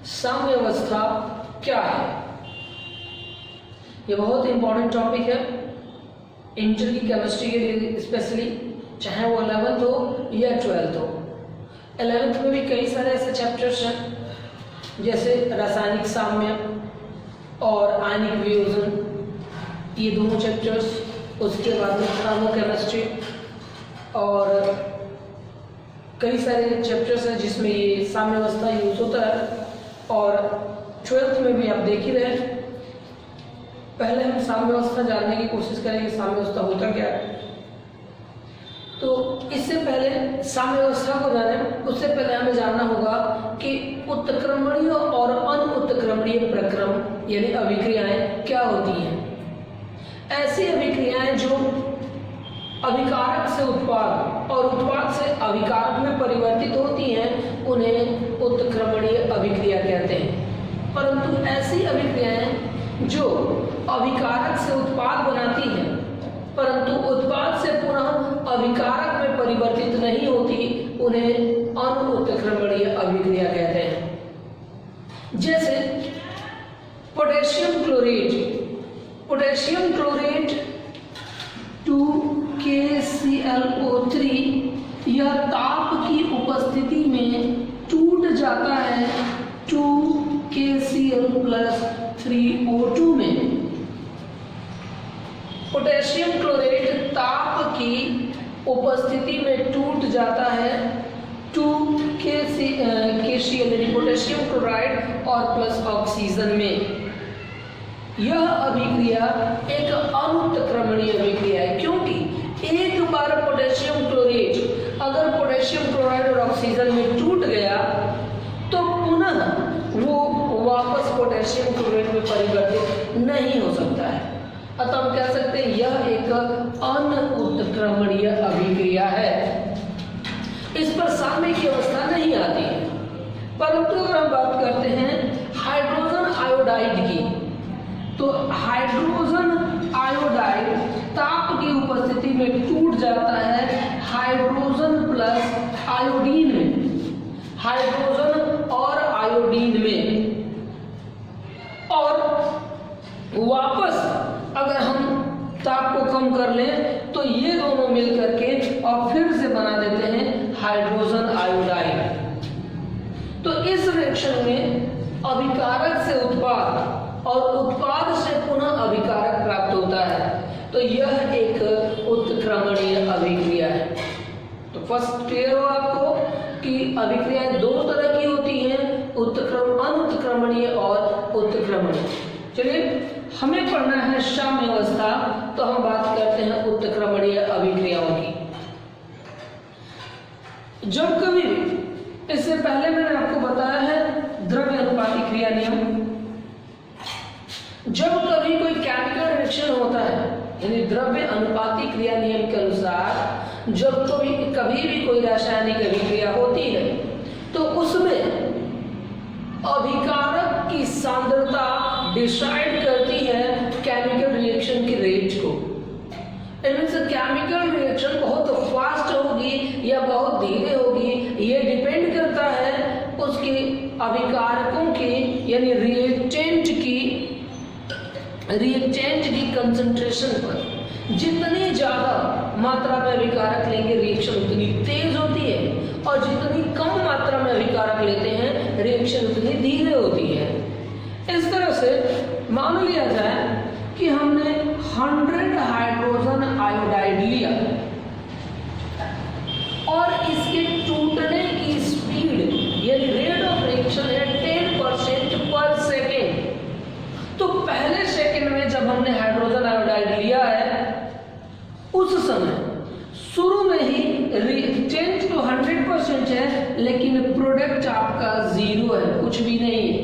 साम्यावस्था क्या है? ये बहुत इंपॉर्टेंट टॉपिक है इंटर की केमिस्ट्री के लिए, स्पेशली चाहे वो 11th हो या 12th हो। 11th में भी कई सारे ऐसे चैप्टर्स हैं जैसे रासायनिक साम्य और आयनिक वियोजन, ये दोनों चैप्टर्स। उसके बाद में थर्मोकेमिस्ट्री और कई सारे चैप्टर्स हैं जिसमें ये साम्यावस्था यूज होता है। और 12th में भी आप देख ही रहे हैं। पहले हम साम्यावस्था जानने की कोशिश करेंगे, साम्यावस्था होता क्या है। तो इससे पहले साम्यावस्था को जाने, उससे पहले हमें जानना होगा कि उत्क्रमणीय और अनुत्क्रमणीय प्रक्रम यानी अभिक्रियाएं क्या होती हैं। ऐसी अभिक्रियाएं जो अभिकारक से उत्पाद और उत्पाद से अभिकारक में परिवर्तित होती हैं, उन्हें उत्क्रमणीय अभिक्रिया कहते हैं। परंतु ऐसी अभिक्रियाएं जो अभिकारक से उत्पाद बनाती हैं परंतु उत्पाद से पुनः अभिकारक में परिवर्तित नहीं होती, उन्हें अनुत्क्रमणीय अभिक्रिया कहते हैं। जैसे पोटेशियम क्लोरेट 2KClO3 यह ताप की उपस्थिति में टूट जाता है 2KCl+3O2 में। पोटेशियम क्लोरेट ताप की उपस्थिति में टूट जाता है 2KCl यानी पोटेशियम क्लोराइड और प्लस ऑक्सीजन में। यह अभिक्रिया एक अनुत्क्रमणीय अभिक्रिया है, क्योंकि एक बार पोटेशियम क्लोरेट अगर पोटेशियम क्लोराइड और ऑक्सीजन में टूट गया तो पुनः वो वापस पोटेशियम क्लोराइड में परिवर्तित नहीं हो सकता है। अतः हम कह सकते हैं यह एक अनुत्क्रमणीय अभिक्रिया है। इस पर साम्य की अवस्था नहीं आती है। परंतु अगर हम बात करते हैं हाइड्रोजन आयोडाइड की, तो हाइड्रोजन आयोडाइड ताप की उपस्थिति में टूट जाता है हाइड्रोजन प्लस आयोडीन में, हाइड्रोजन और आयोडीन में। और वापस अगर हम ताप को कम कर लें तो ये दोनों मिलकर के और फिर से बना देते हैं हाइड्रोजन आयोडाइड। तो इस रिएक्शन में अभिकारक से उत्पाद और उत्पाद से पुनः अभिकारक प्राप्त होता है। तो यह एक उत्क्रमणीय अभिक्रिया है। तो फर्स्ट क्लियर हो आपको कि अभिक्रियाएं दो तरह की होती हैं, अनुत्क्रमणीय और उत्क्रमणीय। चलिए हमें पढ़ना है साम्यावस्था, तो हम बात करते हैं उत्क्रमणीय अभिक्रियाओं की। जब कभी भी, इससे पहले मैंने आपको बताया है द्रव्य अनुपाती क्रिया नियम। जब कभी कोई केमिकल रिएक्शन होता है यानी द्रव्य अनुपाती क्रिया नियम के अनुसार जब कभी भी कोई रासायनिक अभिक्रिया होती है तो उसमें अभिकारक की सांद्रता डिसाइड करती है केमिकल रिएक्शन की रेट को। इनमें से केमिकल रिएक्शन बहुत फास्ट होगी या बहुत धीरे होगी, ये डिपेंड करता है उसके अभिकारकों की यानी रिएक्टेंट की कंसंट्रेशन पर। जितनी ज्यादा मात्रा में अभिकारक लेंगे रिएक्शन उतनी तेज होती है, और जितनी कम मात्रा में अभिकारक लेते हैं रिएक्शन उतनी धीरे होती है। इस तरह से मान लिया जाए कि हमने 100 हाइड्रोजन आयोडाइड लिया और इसके टूटने की स्पीड यानी रेट ऑफ रिएक्शन है 10% पर सेकेंड। तो पहले सेकंड में जब हमने हाइड्रोजन आयोडाइड लिया है उस समय शुरू में ही रिएक्टेंट तो 100% है, लेकिन प्रोडक्ट आपका 0 है, कुछ भी नहीं है।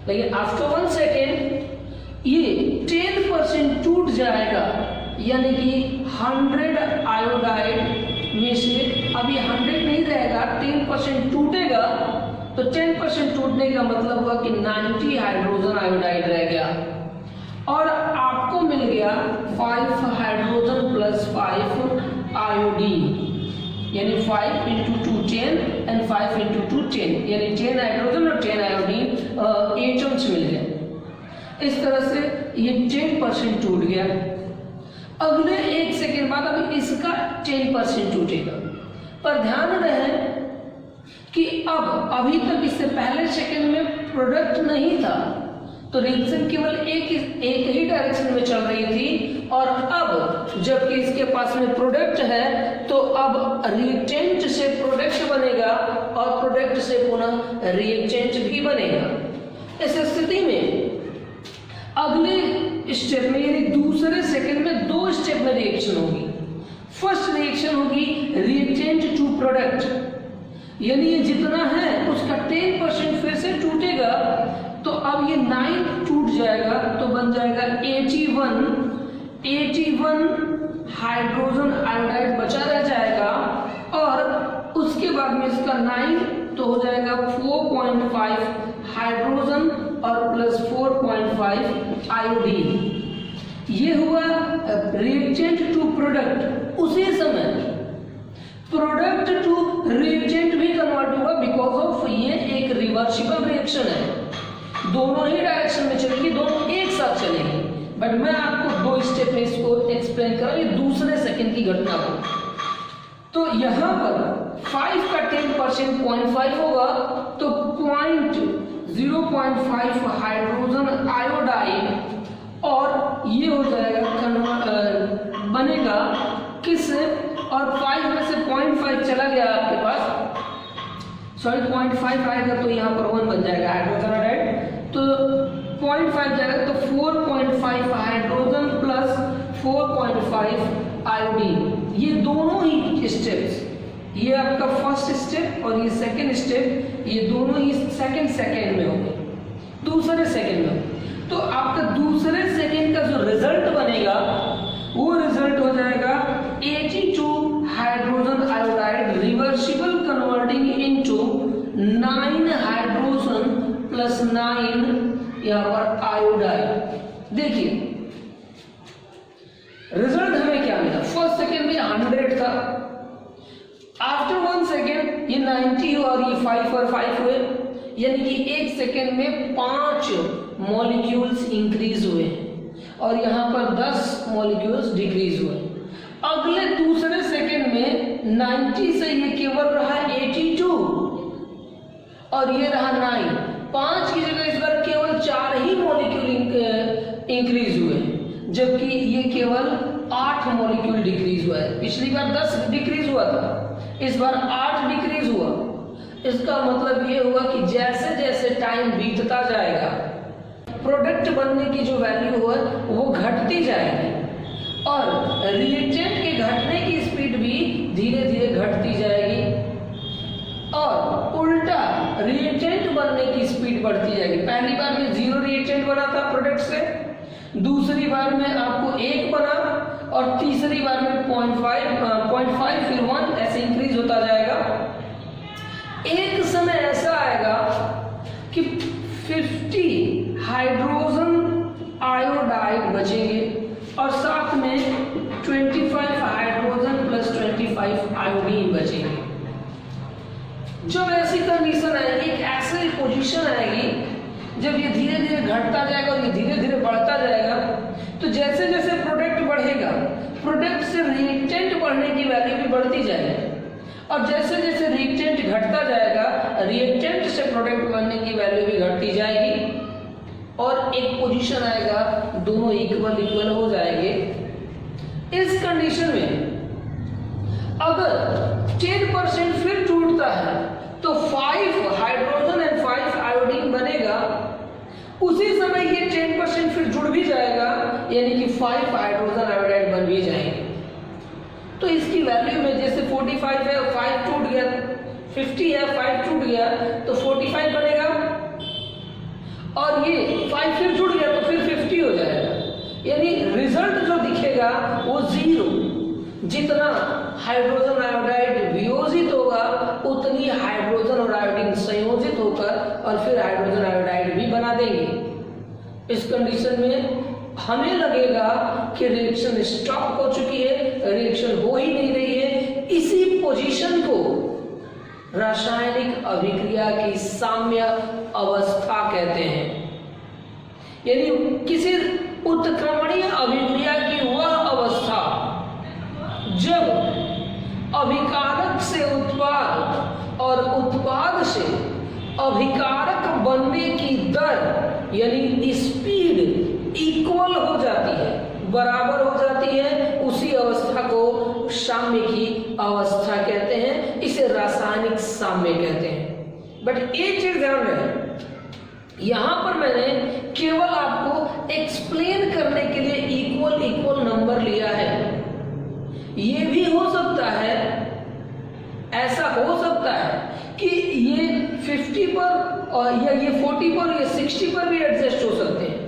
लेकिन आफ्टर 1 सेकेंड ये 10% टूट जाएगा, यानी कि 100 आयोडाइड में से अभी 100 नहीं रहेगा, 10% टूटेगा। तो 10% टूटने का मतलब हुआ कि 90 हाइड्रोजन आयोडाइड रह गया और आपको मिल गया 5 हाइड्रोजन प्लस 5 आयोडीन। यानी 5 into 2 10 and 5 into 2 10, यानी 10 हाइड्रोजन और 10 आयोडीन एटम्स मिल गए। इस तरह से ये 10% टूट गया। अगले 1 सेकेंड बाद अभी इसका 10% टूटेगा। पर ध्यान रहे कि अब अभी तक इससे पहले सेकेंड में प्रोडक्ट नहीं था, तो रिएक्शन केवल एक ही डायरेक्शन में चल रही थी, और अब जबकि इसके पास में प्रोडक्ट है तो अब रिएक्टेंट से प्रोडक्ट बनेगा और प्रोडक्ट से पुनः रिएक्टेंट भी बनेगा। इस स्थिति में अगले स्टेप में यानी दूसरे सेकंड में 2 स्टेप में रिएक्शन होगी। फर्स्ट रिएक्शन होगी रिएक्टेंट टू प्रोडक्ट, यानी ये जितना है उसका 10% फिर से टूटेगा, तो अब ये 9 टूट जाएगा तो बन जाएगा 81 हाइड्रोजन आयोडाइड बचा रह जाएगा, और उसके बाद में इसका 9 तो हो जाएगा 4.5 हाइड्रोजन और प्लस 4.5 आयोडीन। ये हुआ रिएक्टेंट टू प्रोडक्ट। उसी समय प्रोडक्ट टू रिएक्टेंट भी कन्वर्ट होगा, बिकॉज ऑफ ये एक रिवर्सिबल रिएक्शन है, दोनों ही डायरेक्शन में चलेगी, दोनों एक साथ चलेगी। बट मैं आपको 2 स्टेप में इसको एक्सप्लेन कर रहा हूं, ये दूसरे सेकंड की घटना को। तो यहां पर 5 का 10% 0.5 होगा, तो 0.5 हाइड्रोजन आयोडाइड, और ये हो जाएगा बनेगा किस, और 5 में से 0.5 चला गया आपके पास, सॉरी 0.5 आएगा तो यहाँ पर 1 बन जाएगा हाइड्रोजन आयोडाइड, तो 0.5 जाएगा तो 4.5 हाइड्रोजन प्लस 4.5 आयोडीन। ये दोनों ही स्टेप्स, ये आपका फर्स्ट स्टेप और ये सेकंड स्टेप, ये दोनों ही सेकंड में होंगे, दूसरे सेकंड में। तो आपका दूसरे सेकंड का जो रिजल्ट बनेगा वो रिजल्ट हो जाएगा 82 hydrogen iodide reversible converting into 9 hydrogen plus 9 यहाँ पर आयोडाइड। देखिए रिजल्ट हमें क्या मिला, फर्स्ट सेकेंड में 100 था, आफ्टर 1 सेकेंड ये 90 हुआ और ये 5 और 5 हुए, यानी कि 1 सेकेंड में 5 मॉलिक्यूल्स इंक्रीज हुए और यहाँ पर 10 मॉलिक्यूल्स डिक्रीज हुए। अगले दूसरे सेकेंड में 90 से ये केवल रहा 82 और ये रहा 9, 5 की जगह इस बार केवल 4 ही मॉलिक्यूल इंक्रीज हुए, जबकि ये केवल 8 मॉलिक्यूल डिक्रीज हुआ है। पिछली बार 10 डिक्रीज हुआ था, इस बार 8 डिक्रीज हुआ। इसका मतलब ये हुआ कि जैसे जैसे टाइम बीतता जाएगा प्रोडक्ट बनने की जो वैल्यू है वो घटती जाएगी और रिएक्टेंट के घटने की स्पीड भी धीरे धीरे घटती जाएगी और उल्टा रिएक्टेंट बनने की स्पीड बढ़ती जाएगी। पहली बार में 0 रिएक्टेंट बना था प्रोडक्ट से, दूसरी बार में आपको 1 बना और तीसरी बार में 0.5 फिर 1 ऐसे इंक्रीज होता जाएगा। एक समय ऐसा आएगा कि 50 हाइड्रोजन आयोडाइड बचेंगे और साथ में 25 हाइड्रोजन प्लस 25 आयोडीन बचेंगे। जब ऐसी कंडीशन आएगी, एक ऐसी पोजीशन आएगी जब ये धीरे धीरे घटता जाएगा और ये धीरे धीरे बढ़ता जाएगा, तो जैसे जैसे प्रोडक्ट बढ़ेगा प्रोडक्ट से रिएक्टेंट बढ़ने की वैल्यू भी बढ़ती जाएगी और जैसे जैसे रिएक्टेंट घटता जाएगा रिएक्टेंट से प्रोडक्ट बनने की वैल्यू भी घटती जाएगी और एक पोजीशन आएगा दोनों इक्वल हो जाएंगे। इस कंडीशन में अगर 10% फिर टूटता है तो 5 हाइड्रोजन एंड 5 आयोडीन बनेगा, उसी समय ये 10% फिर जुड़ भी जाएगा यानी कि 5 हाइड्रोजन आयोडाइड बन भी जाएंगे। तो इसकी वैल्यू में जैसे 45 है 5 टूट गया, 50 है 5 टूट गया तो 45 बनेगा और ये 5 फिर जुड़ गया तो फिर 50 हो जाएगा। यानी रिजल्ट जो दिखेगा वो 0। जितना हाइड्रोजन आयोडाइड वियोजित होगा उतनी हाइड्रोजन और आयोडीन संयोजित होकर और फिर हाइड्रोजन आयोडाइड भी बना देंगे। इस कंडीशन में हमें लगेगा कि रिएक्शन स्टॉप हो चुकी है, रिएक्शन हो ही नहीं रही है। इसी पोजीशन को रासायनिक अभिक्रिया की साम्य अवस्था कहते हैं। यानी किसी उत्क्रमणीय अभिक्रिया की वह अवस्था जब अभिकारक से उत्पाद और उत्पाद से अभिकारक बनने की दर यानी स्पीड इक्वल हो जाती है, बराबर हो जाती है, उसी अवस्था को साम्य की अवस्था कहते हैं। इसे रासायनिक साम्य कहते हैं। बट एक चीज ध्यान रहे, यहां पर मैंने केवल आपको एक्सप्लेन करने के लिए इक्वल नंबर लिया है। ये भी हो सकता है, ऐसा हो सकता है कि ये 50 पर और या ये 40 पर या 60 पर भी एडजस्ट हो सकते हैं।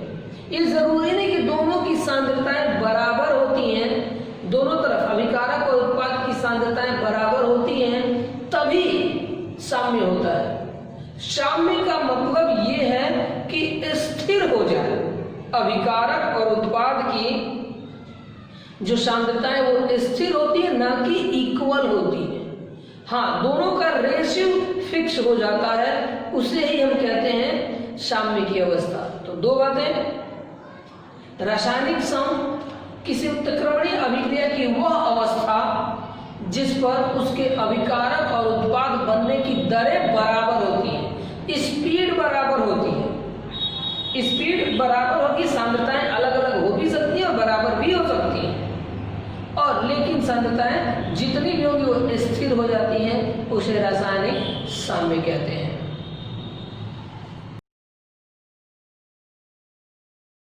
ये जरूरी नहीं कि दोनों की सांद्रताएं बराबर होती हैं, दोनों तरफ अभिकारक और उत्पाद की सांद्रताएं बराबर होती हैं तभी साम्य होता है। साम्य का मतलब ये है कि स्थिर हो जाए, अभिकारक और उत्पाद की जो सांद्रताएं वो स्थिर होती है, ना कि इक्वल होती है। हाँ, दोनों का रेशियो फिक्स हो जाता है, उसे ही हम कहते हैं साम्य की अवस्था। तो दो बातें, रासायनिक सम किसी उत्क्रमणीय अभिक्रिया की वह अवस्था जिस पर उसके अभिकारक और उत्पाद बनने की दरें बराबर होती है, स्पीड बराबर होती है। स्पीड बराबर होगी, सांद्रताएं अलग अलग हो भी सकती हैं और बराबर भी हो सकती हैं, और लेकिन सांद्रताएं जितनी भी होगी वो स्थिर हो जाती हैं, उसे रासायनिक साम्य कहते हैं।